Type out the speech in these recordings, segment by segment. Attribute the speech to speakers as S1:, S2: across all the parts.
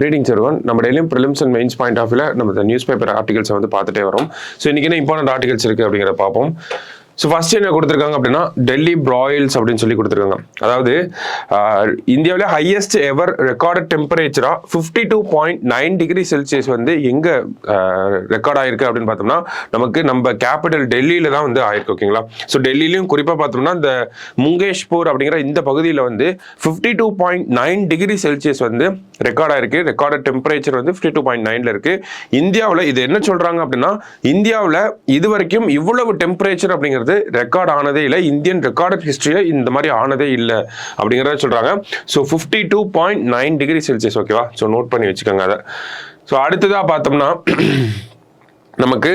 S1: Greetings everyone. நம்ம டெய்லியும் prelims and mains point of view நம்ம நியூஸ் பேப்பர் ஆர்டிகல்ஸை வந்து பார்த்துட்டே வரோம். ஸோ இன்னைக்கு என்ன இம்பார்ட்டன்ட் ஆர்டிகல்ஸ் இருக்கு அப்படிங்கிறத பார்ப்போம். ஸோ ஃபர்ஸ்ட் என்ன கொடுத்துருக்காங்க அப்படின்னா டெல்லி பிராயில்ஸ் அப்படின்னு சொல்லி கொடுத்துருக்காங்க. அதாவது இந்தியாவிலே ஹையஸ்ட் எவர் ரெக்கார்டட் டெம்பரேச்சரா 52.9 டிகிரி செல்சியஸ் வந்து எங்க ரெக்கார்ட் ஆயிருக்கு அப்படின்னு பார்த்தோம்னா நம்ம கேபிட்டல் டெல்லியில தான் வந்து ஆயிருக்கு. ஓகேங்களா? ஸோ டெல்லியிலையும் குறிப்பாக பார்த்தோம்னா இந்த முங்கேஷ்பூர் அப்படிங்கிற இந்த பகுதியில் வந்து 52.9 டிகிரி செல்சியஸ் வந்து ரெக்கார்ட் ஆயிருக்கு. ரெக்கார்டட் டெம்பரேச்சர் வந்து 52.9ல இருக்கு. இந்தியாவில் இது என்ன சொல்றாங்க அப்படின்னா இந்தியாவில் இது வரைக்கும் இவ்வளவு டெம்பரேச்சர் அப்படிங்கிறது ரெக்கார்ட் ஆனதே இல்லை. இந்தியன் ரெக்கார்டட் ஹிஸ்டரியில இந்த மாதிரி ஆனதே இல்லை அப்படிங்கிறத சொல்றாங்க. So 52.9 degree Celsius. ஓகேவா? ஸோ நோட் பண்ணி வச்சுக்கோங்க அதை. ஸோ அடுத்ததா பார்த்தோம்னா நமக்கு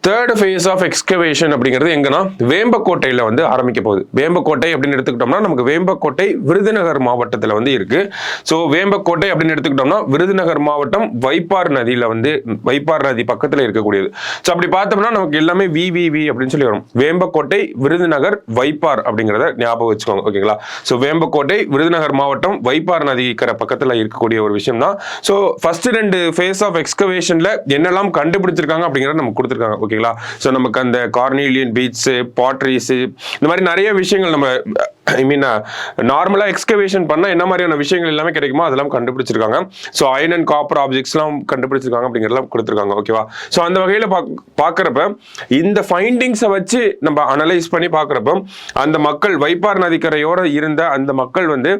S1: தேர்ட் ஃபேஸ் ஆஃப் எக்ஸ்கவேஷன் அப்படிங்கிறது எங்கன்னா வேம்பக்கோட்டையில் வந்து ஆரம்பிக்க போகுது. வேம்பக்கோட்டை அப்படின்னு எடுத்துக்கிட்டோம்னா நமக்கு வேம்பக்கோட்டை விருதுநகர் மாவட்டத்தில் வந்து இருக்கு. ஸோ வேம்பக்கோட்டை அப்படின்னு எடுத்துக்கிட்டோம்னா விருதுநகர் மாவட்டம் வைப்பார் நதியில் வந்து வைப்பார் நதி பக்கத்தில் இருக்கக்கூடியது. ஸோ அப்படி பார்த்தோம்னா நமக்கு எல்லாமே விவிவி அப்படின்னு சொல்லி வரும். வேம்பக்கோட்டை விருதுநகர் வைப்பார் அப்படிங்கிறத ஞாபகம் வச்சுக்கோங்க. ஓகேங்களா? ஸோ வேம்பக்கோட்டை விருதுநகர் மாவட்டம் வைப்பார் நதிக்கிற பக்கத்தில் இருக்கக்கூடிய ஒரு விஷயம் தான். ஸோ ஃபர்ஸ்ட் 2 ஃபேஸ் ஆஃப் எக்ஸ்கவேஷன்ல என்னெல்லாம் கண்டுபிடிச்சிருக்காங்க அப்படிங்கிறத நமக்கு கொடுத்துருக்காங்க. ஓகேங்களா? சோ நமக்கு அந்த கார்னீலியன் பீட்ஸ், பாட்ரிஸ், இந்த மாதிரி நிறைய விஷயங்கள் நம்ம நார்மலா எக்ஸ்கவேஷன் பண்ணா என்ன மாதிரியான விஷயங்கள் எல்லாமே கிடைக்குமோ அதெல்லாம் கண்டுபிடிச்சிருக்காங்க. So iron and copper objects எல்லாம் கண்டுபிடிச்சிருக்காங்க அப்படிங்கிறதெல்லாம் கொடுத்துருக்காங்க. ஓகேவா? ஸோ அந்த வகையில பாக்குறப்ப இந்த ஃபைண்டிங்ஸை வச்சு நம்ம அனலைஸ் பண்ணி பாக்குறப்ப அந்த மக்கள் வைப்பார் நதிக்கரையோட இருந்த அந்த மக்கள் வந்து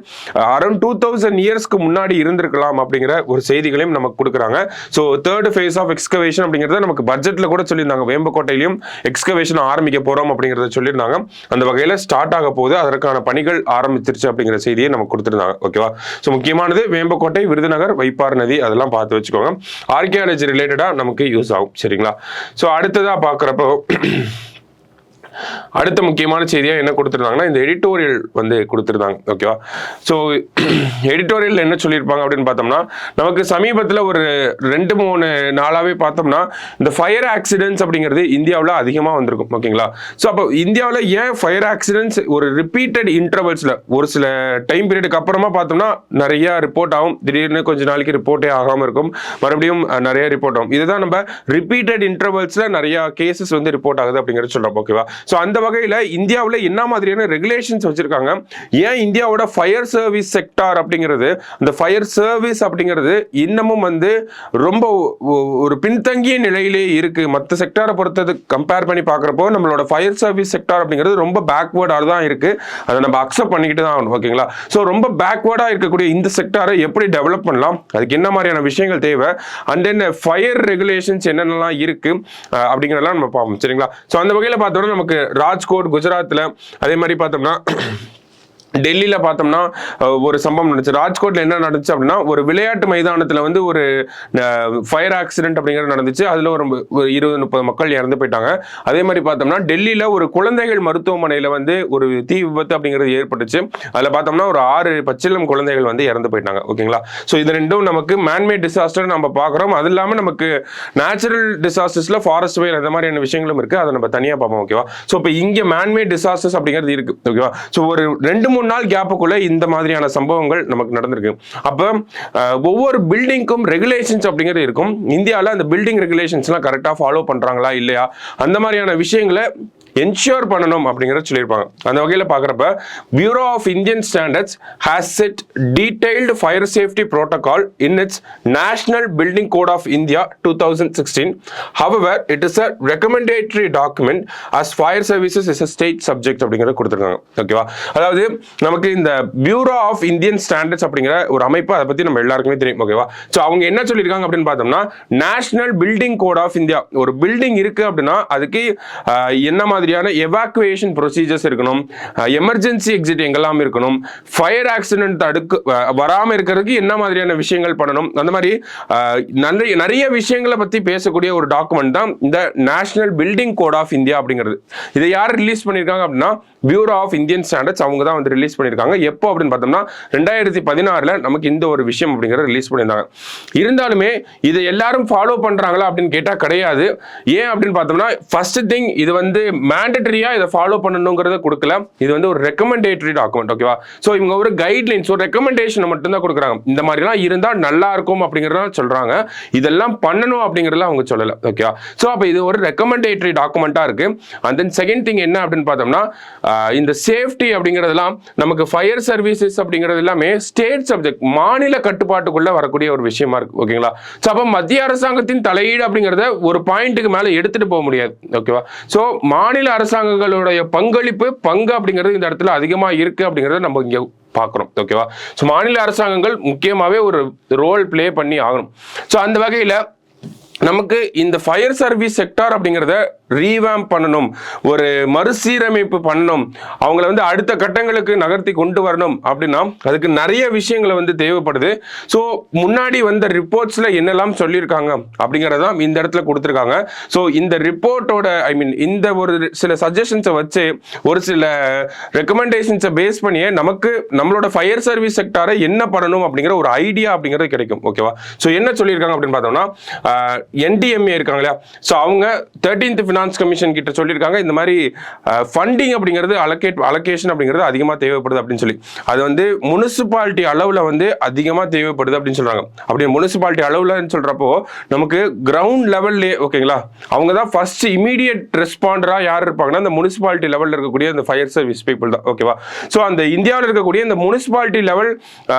S1: அரௌண்ட் 2000 இயர்ஸ்க்கு முன்னாடி இருந்திருக்கலாம் அப்படிங்கிற ஒரு செய்திகளையும் நமக்கு கொடுக்குறாங்க. So third phase of excavation அப்படிங்கிறத நமக்கு பட்ஜெட்ல கூட சொல்லியிருந்தாங்க. வேம்பக்கோட்டையிலும் எக்ஸ்கவேஷன் ஆரம்பிக்க போறோம் அப்படிங்கிறத சொல்லியிருந்தாங்க. அந்த வகையில ஸ்டார்ட் ஆக போது அதற்கான பணிகள் ஆரம்பிச்சிருச்சு அப்படிங்கிற செய்தியை நமக்கு கொடுத்திருந்தாங்க. ஓகேவா? சோ முக்கியமானது வேம்பக்கோட்டை, விருதுநகர், வைப்பார் நதி, அதெல்லாம் பார்த்து வச்சுக்கோங்க. ஆர்கியாலஜி ரிலேட்டடா நமக்கு யூஸ் ஆகும். சரிங்களா? சோ அடுத்ததா பாக்குறப்போ அடுத்த முக்கியமான செய்தியா என்ன கொடுத்திருந்தாங்கன்னா இந்த எடிட்டோரியல் வந்து கொடுத்திருந்தாங்க. ஓகேவா? ஸோ எடிட்டோரியல் என்ன சொல்லியிருப்பாங்க அப்படின்னு பார்த்தோம்னா நமக்கு சமீபத்தில் ஒரு 2-3 நாளாவே பார்த்தோம்னா இந்த ஃபயர் ஆக்சிடென்ட்ஸ் அப்படிங்கிறது இந்தியாவில் அதிகமாக வந்திருக்கும். ஓகேங்களா? ஸோ அப்போ இந்தியாவில் ஏன் ஃபயர் ஆக்சிடென்ட்ஸ் ஒரு ரிப்பீட்டட் இன்டர்வல்ஸ்ல ஒரு சில டைம் பீரியடுக்கு அப்புறமா பார்த்தோம்னா நிறைய ரிப்போர்ட் ஆகும். திடீர்னு கொஞ்ச நாளைக்கு ரிப்போர்ட்டே ஆகாமல் இருக்கும். மறுபடியும் நிறைய ரிப்போர்ட் ஆகும். இதுதான் நம்ம ரிப்பீட்டட் இன்டர்வல்ஸ்ல நிறைய கேசஸ் வந்து ரிப்போர்ட் ஆகுது அப்படிங்கிறது சொல்றோம். ஓகேவா? சோ அந்த வகையில இந்தியாவுல என்ன மாதிரியான ரெகுலேஷன்ஸ் வச்சிருக்காங்க, ஏன் இந்தியாவோட ஃபயர் சர்வீஸ் செக்டார் அப்படிங்கிறது அந்த ஃபயர் சர்வீஸ் அப்படிங்கிறது இன்னமும் வந்து ரொம்ப ஒரு பின்தங்கிய நிலையிலே இருக்கு. மற்ற செக்டாரை பொறுத்தது கம்பேர் பண்ணி பார்க்குறப்போ நம்மளோட ஃபயர் சர்வீஸ் செக்டார் அப்படிங்கிறது ரொம்ப பேக்வேர்டாக தான் இருக்கு. அதை நம்ம அக்செப்ட் பண்ணிக்கிட்டு தான் ஆகணும். ஓகேங்களா? ஸோ ரொம்ப பேக்வேர்டா இருக்கக்கூடிய இந்த செக்டாரை எப்படி டெவலப் பண்ணலாம், அதுக்கு என்ன மாதிரியான விஷயங்கள் தேவை, அண்ட் தென் ஃபயர் ரெகுலேஷன்ஸ் என்னென்னலாம் இருக்கு அப்படிங்கிறதெல்லாம் நம்ம பார்ப்போம். சரிங்களா? ஸோ அந்த வகையில் பார்த்தோம்னா நமக்கு ராஜ்கோட் குஜராத்ல, அதே மாதிரி பார்த்தோம்னா டெல்லியில பார்த்தோம்னா ஒரு சம்பவம் நடந்துச்சு. ராஜ்கோட்ல என்ன நடந்துச்சு அப்படின்னா ஒரு விளையாட்டு மைதானத்துல வந்து ஒரு ஃபயர் ஆக்சிடென்ட் அப்படிங்கிறது நடந்துச்சு. அதுல ஒரு 20-30 மக்கள் இறந்து போயிட்டாங்க. அதே மாதிரி பார்த்தோம்னா டெல்லியில ஒரு குழந்தைகள் மருத்துவமனையில வந்து ஒரு தீ விபத்து அப்படிங்கிறது ஏற்பட்டுச்சு. அதுல பார்த்தோம்னா ஒரு 6 பச்சிளம் குழந்தைகள் வந்து இறந்து போயிட்டாங்க. ஓகேங்களா? ஸோ இது ரெண்டும் நமக்கு மேன்மேட் டிசாஸ்டர் நம்ம பார்க்குறோம். அது இல்லாமல் நமக்கு நேச்சுரல் டிசாஸ்டர்ஸ்ல ஃபாரஸ்ட் ஃபயர் அந்த மாதிரியான விஷயங்களும் இருக்கு. அதை நம்ம தனியாக பார்ப்போம். ஓகேவா? ஸோ இப்போ இங்கே மேன்மேட் டிசாஸ்டர்ஸ் அப்படிங்கிறது இருக்கு. ஓகேவா? ஸோ ஒரு 2-3 நாள் கேப்புக்குள்ள இந்த மாதிரியான சம்பவங்கள் நமக்கு நடந்திருக்கு. அப்ப ஒவ்வொரு பில்டிங்க்கும் ரெகுலேஷன்ஸ் அப்படிங்கிறது இருக்கும். இந்தியாவில் அந்த பில்டிங் ரெகுலேஷன்ஸ்லாம் கரெக்டாக ஃபாலோ பண்றாங்களா இல்லையா, அந்த மாதிரியான விஷயங்களை என்ஷூர் பண்ணணும் அப்படிங்கிறத சொல்லியிருப்பாங்க. அந்த வகையில் பார்க்குறப்ப bureau of Indian standards has set detailed fire safety protocol in its national building code of India 2016. However, it is a recommendatory document as fire services is a state subject அப்படிங்கிறத கொடுத்துருக்காங்க. ஓகேவா? அதாவது நமக்கு இந்த பியூரோ ஆஃப் இந்தியன் ஸ்டாண்டர்ட்ஸ் அப்படிங்கிற ஒரு அமைப்பு, அதை பற்றி நம்ம எல்லாருக்குமே தெரியும். ஓகேவா? ஸோ அவங்க என்ன சொல்லியிருக்காங்க அப்படின்னு பார்த்தோம்னா national building code of India, ஒரு பில்டிங் இருக்கு அப்படின்னா அதுக்கு என்ன மாதிரியான எவாக்குவேஷன் ப்ரொசீஜர்ஸ் இருக்கணும், எமர்ஜென்சி எக்ஸிட் எங்கெல்லாம் இருக்கணும், ஃபயர் ஆக்சிடென்ட் தடுக்க வராமல் இருக்கிறதுக்கு என்ன மாதிரியான விஷயங்கள் பண்ணணும், அந்த மாதிரி நிறைய விஷயங்களை பற்றி பேசக்கூடிய ஒரு டாக்குமெண்ட் தான் இந்த national building code of India அப்படிங்கிறது. இதை யார் ரிலீஸ் பண்ணியிருக்காங்க அப்படின்னா பியூரோ ஆஃப் இந்தியன் ஸ்டாண்டர்ட்ஸ் அவங்க தான் வந்து ரிலீஸ் பண்ணியிருக்காங்க. எப்போ அப்படின்னு பார்த்தோம்னா 2016 நமக்கு இந்த ஒரு விஷயம் அப்படிங்கிறத ரிலீஸ் பண்ணியிருந்தாங்க. இருந்தாலுமே இதை எல்லாரும் ஃபாலோ பண்றாங்களா அப்படின்னு கேட்டால் கிடையாது. ஏன் அப்படின்னு பார்த்தோம்னா ஃபர்ஸ்ட் திங் இது வந்து மேண்டட்டரியா இதை ஃபாலோ பண்ணணுங்கிறத கொடுக்கல. இது வந்து ஒரு ரெக்கமெண்டேட்டரி டாக்குமெண்ட். ஓகேவா? ஸோ இவங்க ஒரு கைட்லைன்ஸ் ஒரு ரெக்கமெண்டேஷன் மட்டும் தான் கொடுக்குறாங்க. இந்த மாதிரிலாம் இருந்தால் நல்லா இருக்கும் அப்படிங்கிறத சொல்றாங்க. இதெல்லாம் பண்ணணும் அப்படிங்கிறத அவங்க சொல்லலை. ஓகேவா? ஸோ அப்போ இது ஒரு ரெக்கமெண்டேட்டரி டாக்குமெண்ட்டாக இருக்கு. அண்ட் தென் செகண்ட் திங் என்ன அப்படின்னு பார்த்தோம்னா இந்த சேஃப்டி அப்படிங்கிறதுலாம் நமக்கு ஃபயர் சர்வீசஸ் அப்படிங்கிறது எல்லாமே ஸ்டேட் சப்ஜெக்ட், மாநில கட்டுப்பாட்டுக்குள்ள வரக்கூடிய ஒரு விஷயமா இருக்கு. ஓகேங்களா? ஸோ அப்போ மத்திய அரசாங்கத்தின் தலையீடு அப்படிங்கிறத ஒரு பாயிண்ட்டுக்கு மேலே எடுத்துட்டு போக முடியாது. ஓகேவா? ஸோ மாநில அரசாங்கங்களுடைய பங்கு அப்படிங்கிறது இந்த இடத்துல அதிகமாக இருக்கு அப்படிங்கிறத நம்ம இங்கே பார்க்குறோம். ஓகேவா? ஸோ மாநில அரசாங்கங்கள் முக்கியமாகவே ஒரு ரோல் பிளே பண்ணி ஆகணும். ஸோ அந்த வகையில் நமக்கு இந்த ஃபயர் சர்வீஸ் செக்டார் அப்படிங்கிறத ரீவேம்ப் பண்ணணும், ஒரு மறுசீரமைப்பு பண்ணணும், அவங்கள வந்து அடுத்த கட்டங்களுக்கு நகர்த்தி கொண்டு வரணும் அப்படின்னா அதுக்கு நிறைய விஷயங்களை வந்து தேவைப்படுது. ஸோ முன்னாடி வந்த ரிப்போர்ட்ஸில் என்னெல்லாம் சொல்லியிருக்காங்க அப்படிங்கிறதான் இந்த இடத்துல கொடுத்துருக்காங்க. ஸோ இந்த ரிப்போர்ட்டோட இந்த ஒரு சில சஜஷன்ஸை வச்சு ஒரு சில ரெக்கமெண்டேஷன்ஸை பேஸ் பண்ணியே நமக்கு நம்மளோட ஃபயர் சர்வீஸ் செக்டாரை என்ன பண்ணணும் அப்படிங்கிற ஒரு ஐடியா அப்படிங்கிறது கிடைக்கும். ஓகேவா? ஸோ என்ன சொல்லியிருக்காங்க அப்படின்னு பார்த்தோம்னா NDMA இருக்காங்க இல்லையா? ஸோ அவங்க 13th ஃபினான்ஸ் கமிஷன் கிட்ட சொல்லியிருக்காங்க இந்த மாதிரி ஃபண்டிங் அப்படிங்கிறது அலோகேஷன் அப்படிங்கிறது அதிகமாக தேவைப்படுது அப்படின்னு சொல்லி. அது வந்து முனிசிபாலிட்டி அளவில் வந்து அதிகமாக தேவைப்படுது அப்படின்னு சொல்றாங்க. அப்படி முனிசிபாலிட்டி அளவில் சொல்றப்போ நமக்கு கிரவுண்ட் லெவல்லே ஓகேங்களா, அவங்க தான் ஃபர்ஸ்ட் இமீடியட் ரெஸ்பாண்டராக யார் இருப்பாங்கன்னா அந்த முனிசிபாலிட்டி லெவலில் இருக்கக்கூடிய அந்த ஃபயர் சர்வீஸ் பீப்புள் தான். ஓகேவா? ஸோ அந்த இந்தியாவில் இருக்கக்கூடிய இந்த முனிசிபாலிட்டி லெவல்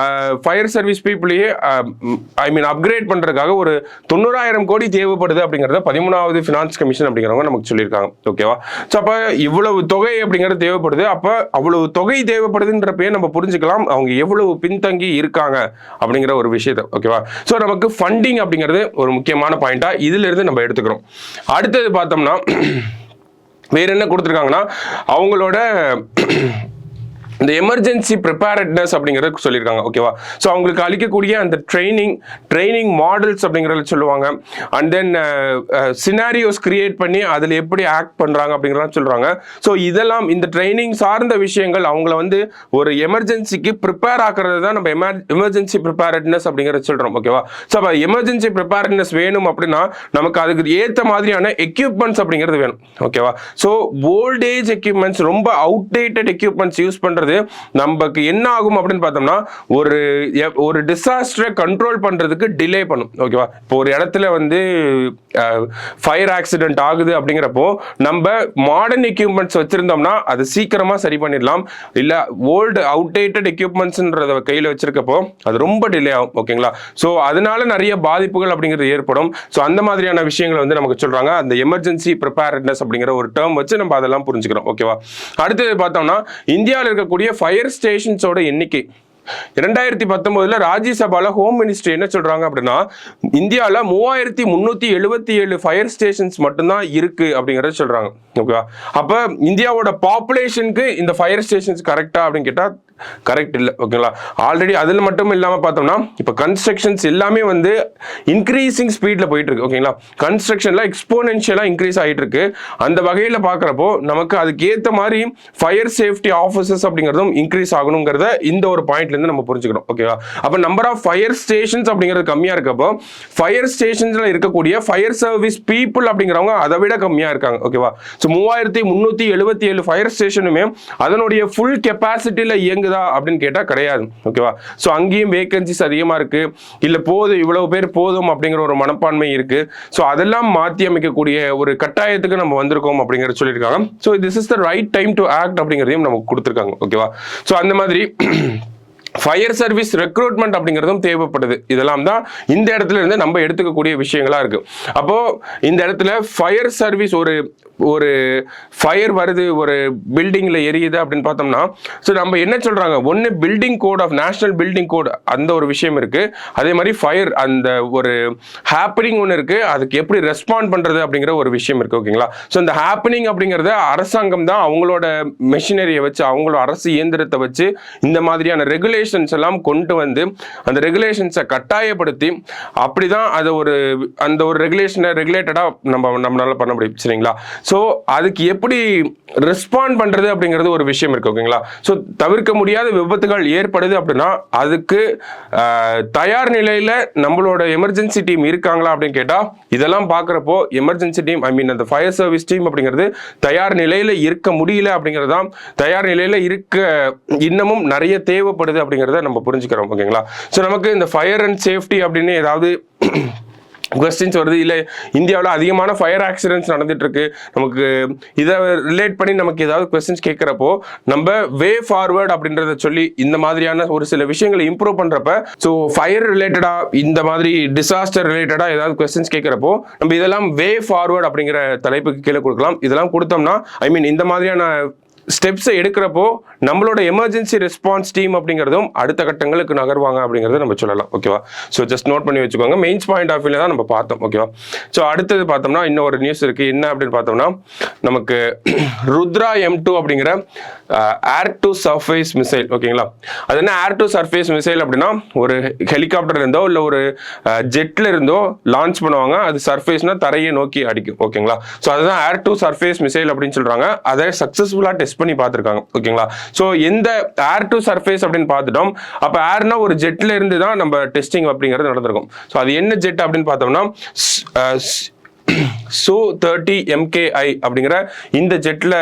S1: ஃபயர் சர்வீஸ் பீப்புளையே அப்கிரேட் பண்ணுறதுக்காக ஒரு 90,000 கோடி தேவைப்படுது அப்படிங்கிறத 13வது ஃபினான்ஸ் கமிஷன் அப்படிங்கிறவங்க நமக்கு சொல்லியிருக்காங்க. ஓகேவா? ஸோ அப்போ இவ்வளவு தொகை அப்படிங்கிறது தேவைப்படுது. அப்போ அவ்வளவு தொகை தேவைப்படுதுன்றப்பே நம்ம புரிஞ்சுக்கலாம் அவங்க எவ்வளவு பின்தங்கி இருக்காங்க அப்படிங்கிற ஒரு விஷயத்தை. ஓகேவா? ஸோ நமக்கு ஃபண்டிங் அப்படிங்கிறது ஒரு முக்கியமான பாயிண்டா இதுல இருந்து நம்ம எடுத்துக்கிறோம். அடுத்தது பார்த்தோம்னா வேற என்ன கொடுத்துருக்காங்கன்னா அவங்களோட இந்த எமர்ஜென்சி ப்ரிப்பேர்ட்னஸ் அப்படிங்கிறத சொல்லியிருக்காங்க. ஓகேவா? ஸோ அவங்களுக்கு அளிக்கக்கூடிய அந்த ட்ரைனிங் மாடல்ஸ் அப்படிங்கிறத சொல்லுவாங்க. அண்ட் தென் சினாரியோஸ் கிரியேட் பண்ணி அதில் எப்படி ஆக்ட் பண்ணுறாங்க அப்படிங்கிறத சொல்கிறாங்க. ஸோ இதெல்லாம் இந்த ட்ரைனிங் சார்ந்த விஷயங்கள் அவங்கள வந்து ஒரு எமர்ஜென்சிக்கு ப்ரிப்பேர் ஆக்குறது தான் நம்ம எமர்ஜென்சி ப்ரிப்பேர்ட்னஸ் அப்படிங்கிறத சொல்கிறோம். ஓகேவா? ஸோ அப்போ எமர்ஜென்சி ப்ரிப்பேர்ட்னஸ் வேணும் அப்படின்னா நமக்கு அதுக்கு ஏற்ற மாதிரியான எக்யூப்மெண்ட்ஸ் அப்படிங்கிறது வேணும். ஓகேவா? ஸோ ஓல்டேஜ் எக்யூப்மெண்ட்ஸ், ரொம்ப அவுடேட்டட் எக்யூப்மெண்ட்ஸ் யூஸ் பண்ணுறது நமக்கு என்ன ஆகும் அப்படின்னு பார்த்தோம்னா ஒரு டிசாஸ்டரை கண்ட்ரோல் பண்றதுக்கு டிலே பண்ணும். ஓகேவா? இப்போ ஒரு இடத்துல வந்து ஃபயர் ஆக்சிடென்ட் ஆகுது அப்படிங்கிறப்போ நம்ம மாடர்ன் எக்யூப்மெண்ட்ஸ் வச்சிருந்தோம்னா அது சீக்கிரமா சரி பண்ணிடலாம். இல்ல ஓல்டு அவுடேட்டட் எக்யூப்மெண்ட்ஸ்ன்றத கையில் வச்சிருக்கப்போ அது ரொம்ப டிலே ஆகும். ஓகேங்களா? ஸோ அதனால நிறைய பாதிப்புகள் அப்படிங்கிறது ஏற்படும். ஸோ அந்த மாதிரியான விஷயங்களை வந்து நமக்கு சொல்றாங்க. அந்த எமர்ஜென்சி ப்ரிப்பேர்ட்னஸ் அப்படிங்கிற ஒரு டேர்ம் வச்சு நம்ம அதெல்லாம் புரிஞ்சுக்கிறோம். ஓகேவா? அடுத்தது பார்த்தோம்னா இந்தியாவில் இருக்கக்கூடிய ஃபயர் ஸ்டேஷன்ஸோட எண்ணிக்கை 2019 ராஜ்யசபால ஹோம் மினிஸ்ட்ரி என்ன சொல்றாங்க அப்படின்னா இந்தியாவில் 3377 ஃபயர் ஸ்டேஷன்ஸ் மட்டும்தான் இருக்கு அப்படிங்கறத சொல்றாங்க. ஓகேவா? அப்ப இந்தியாவோட பாப்புலேஷனுக்கு இந்த ஃபயர் ஸ்டேஷன்ஸ் கரெக்டா அப்படின்னு கேட்டா கரெக்ட் இல்லை. ஓகேங்களா? ஆல்ரெடி அதில் மட்டும் இல்லாமல் பார்த்தோம்னா இப்போ கன்ஸ்ட்ரக்ஷன்ஸ் எல்லாமே வந்து இன்க்ரீசிங் ஸ்பீடில் போயிட்டு இருக்கு. ஓகேங்களா? கன்ஸ்ட்ரக்ஷன்லாம் எக்ஸ்போனென்ஷியலாக இன்க்ரீஸ் ஆகிட்டு இருக்கு. அந்த வகையில் பார்க்குறப்போ நமக்கு அதுக்கு ஏற்ற மாதிரி ஃபயர் சேஃப்டி ஆஃபீஸர்ஸ் அப்படிங்கிறதும் இன்க்ரீஸ் ஆகணுங்கிறத இந்த ஒரு பாயிண்ட்லேருந்து நம்ம புரிஞ்சுக்கணும். ஓகேவா? அப்போ நம்பர் ஆஃப் ஃபயர் ஸ்டேஷன்ஸ் அப்படிங்கிறது கம்மியாக இருக்கப்போ ஃபயர் ஸ்டேஷன்ஸில் இருக்கக்கூடிய ஃபயர் சர்வீஸ் பீப்புள் அப்படிங்கிறவங்க அதை விட கம்மியாக இருக்காங்க. ஓகேவா? ஸோ 3377 ஃபயர் ஸ்டேஷனுமே அதனுடைய ஃபுல் கெப்பாசிட்டியில் இயங்குதா அப்படின்னு கேட்டா கிடையாது. ஓகேவா? சோ அங்கேயும் வேகன்சிஸ் அதிகமா இருக்கு. இல்ல போதும் இவ்வளவு பேர் போதும் அப்படிங்கிற ஒரு மனப்பான்மை இருக்கு. சோ அதெல்லாம் மாற்றி அமைக்கக்கூடிய ஒரு கட்டாயத்துக்கு நம்ம வந்திருக்கோம் அப்படிங்கிற சொல்லியிருக்காங்க. So this is the right time to act அப்படிங்கிறதையும் நமக்கு கொடுத்துருக்காங்க. ஓகேவா? சோ அந்த மாதிரி ஃபயர் சர்வீஸ் ரெக்ரூட்மெண்ட் அப்படிங்கிறதும் தேவைப்படுது. இதெல்லாம் தான் இந்த இடத்துல இருந்து நம்ம எடுத்துக்கக்கூடிய விஷயங்களா இருக்கு. அப்போ இந்த இடத்துல ஃபயர் சர்வீஸ் ஒரு ஃபயர் வருது, ஒரு பில்டிங்ல எரியுது அப்படின்னு பார்த்தோம்னா ஸோ நம்ம என்ன சொல்றாங்க, ஒன்று building code of national building code அந்த ஒரு விஷயம் இருக்கு. அதே மாதிரி ஃபயர் அந்த ஒரு ஹேப்பனிங் ஒன்று இருக்கு, அதுக்கு எப்படி ரெஸ்பாண்ட் பண்றது அப்படிங்கிற ஒரு விஷயம் இருக்கு. ஓகேங்களா? ஸோ இந்த ஹேப்பனிங் அப்படிங்கிறத அரசாங்கம் தான் அவங்களோட மெஷினரியை வச்சு அவங்களோட அரசு இயந்திரத்தை வச்சு இந்த மாதிரியான ரெகுலேஷன்ஸ் எல்லாம் கொண்டு வந்து அந்த ரெகுலேஷன்ஸை கட்டாயப்படுத்தி அப்படிதான் அதை அந்த ஒரு ரெகுலேஷனை ரெகுலேட்டடா நம்மளால பண்ண முடியும். சரிங்களா? ஸோ அதுக்கு எப்படி ரெஸ்பாண்ட் பண்றது அப்படிங்கிறது ஒரு விஷயம் இருக்கு. ஓகேங்களா? ஸோ தவிர்க்க முடியாத விபத்துகள் ஏற்படுது அப்படின்னா அதுக்கு தயார் நிலையில நம்மளோட எமர்ஜென்சி டீம் இருக்காங்களா அப்படின்னு கேட்டா இதெல்லாம் பார்க்குறப்போ எமர்ஜென்சி டீம் அந்த ஃபயர் சர்வீஸ் டீம் அப்படிங்கிறது தயார் நிலையில இருக்க முடியல அப்படிங்கிறதான், தயார் நிலையில இருக்க இன்னமும் நிறைய தேவைப்படுது அப்படிங்கிறத நம்ம புரிஞ்சுக்கிறோம். ஓகேங்களா? ஸோ நமக்கு இந்த ஃபயர் அண்ட் சேஃப்டி அப்படின்னு ஏதாவது கொஸ்டின்ஸ் வருது, இல்லை இந்தியாவில் அதிகமான ஃபயர் ஆக்சிடென்ட்ஸ் நடந்துட்டு இருக்கு, நமக்கு இதை ரிலேட் பண்ணி நமக்கு ஏதாவது கொஸ்டின்ஸ் கேட்குறப்போ நம்ம வே ஃபார்வர்ட் அப்படின்றத சொல்லி இந்த மாதிரியான ஒரு சில விஷயங்களை இம்ப்ரூவ் பண்ணுறப்ப, ஸோ ஃபயர் ரிலேட்டடா இந்த மாதிரி டிசாஸ்டர் ரிலேட்டடா ஏதாவது கொஸ்டின்ஸ் கேட்குறப்போ நம்ம இதெல்லாம் வே ஃபார்வர்ட் அப்படிங்கிற தலைப்புக்கு கீழே கொடுக்கலாம். இதெல்லாம் கொடுத்தோம்னா இந்த மாதிரியான ஸ்டெப்ஸை எடுக்கிறப்போ நம்மளோட எமர்ஜென்சி ரெஸ்பான்ஸ் டீம் அப்படிங்கிறதும் அடுத்த கட்டங்களுக்கு நகர்வாங்க அப்படிங்கிறத நம்ம சொல்லலாம். ஓகேவா? ஸோ ஜஸ்ட் நோட் பண்ணி வச்சுக்கோங்க. மெயின்ஸ் பாயிண்ட் ஆஃப் வியூல தான் நம்ம பார்த்தோம். ஓகேவா? ஸோ அடுத்தது பார்த்தோம்னா இன்னொரு நியூஸ் இருக்கு. என்ன அப்படின்னு பார்த்தோம்னா நமக்கு ருத்ரா M2 அப்படிங்கிற ஏர் டு சர்ஃபேஸ் மிசைல். ஓகேங்களா? அது என்ன ஏர் டு சர்ஃபேஸ் மிசைல் அப்படின்னா ஒரு ஹெலிகாப்டர் இருந்தோ இல்லை ஒரு ஜெட்ல இருந்தோ லான்ச் பண்ணுவாங்க. அது சர்ஃபேஸ்னா தரையை நோக்கி அடிக்கும். ஓகேங்களா? ஸோ அதுதான் ஏர் டு சர்ஃபேஸ் மிசைல் அப்படின்னு சொல்றாங்க. அதை சக்சஸ்ஃபுல்லா டெஸ்ட் பண்ணி பார்த்துருக்காங்க. ஓகேங்களா? ஸோ எந்த ஏர் டு சர்ஃபேஸ் அப்படின்னு பார்த்துட்டோம். அப்போ ஏர்னா ஒரு ஜெட்ல இருந்து தான் நம்ம டெஸ்டிங் அப்படிங்கிறது நடந்திருக்கும். ஸோ அது என்ன ஜெட் அப்படின்னு பார்த்தோம்னா Su-30 MKI அப்படிங்கிற இந்த ஜெட்ல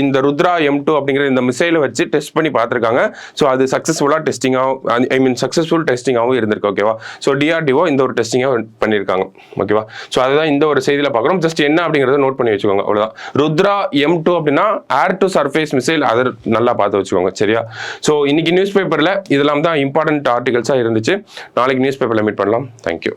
S1: இந்த ருத்ரா M2 அப்படிங்கிற இந்த மிசைலை வச்சு டெஸ்ட் பண்ணி பார்த்துருக்காங்க. ஸோ அது சக்ஸஸ்ஃபுல்லாக டெஸ்டிங்காகவும் சக்ஸஸ்ஃபுல் டெஸ்டிங்காகவும் இருந்திருக்கு. ஓகேவா? ஸோ DRDO இந்த ஒரு டெஸ்டிங்காக பண்ணியிருக்காங்க. ஓகேவா? ஸோ அதுதான் இந்த ஒரு செய்தியில் பார்க்குறோம். ஜஸ்ட் என்ன அப்படிங்கிறத நோட் பண்ணி வச்சுக்கோங்க. அவ்வளோதான். ருத்ரா M2 அப்படின்னா ஏர் டு சர்ஃபேஸ் மிசைல், அதை நல்லா பார்த்து வச்சுக்கோங்க. சரியா? ஸோ இன்னைக்கு நியூஸ் பேப்பரில் இதெல்லாம் தான் இம்பார்ட்டன்ட் ஆர்டிகல்ஸாக இருந்துச்சு. நாளைக்கு நியூஸ் பேப்பரில் மீட் பண்ணலாம். தேங்க்யூ.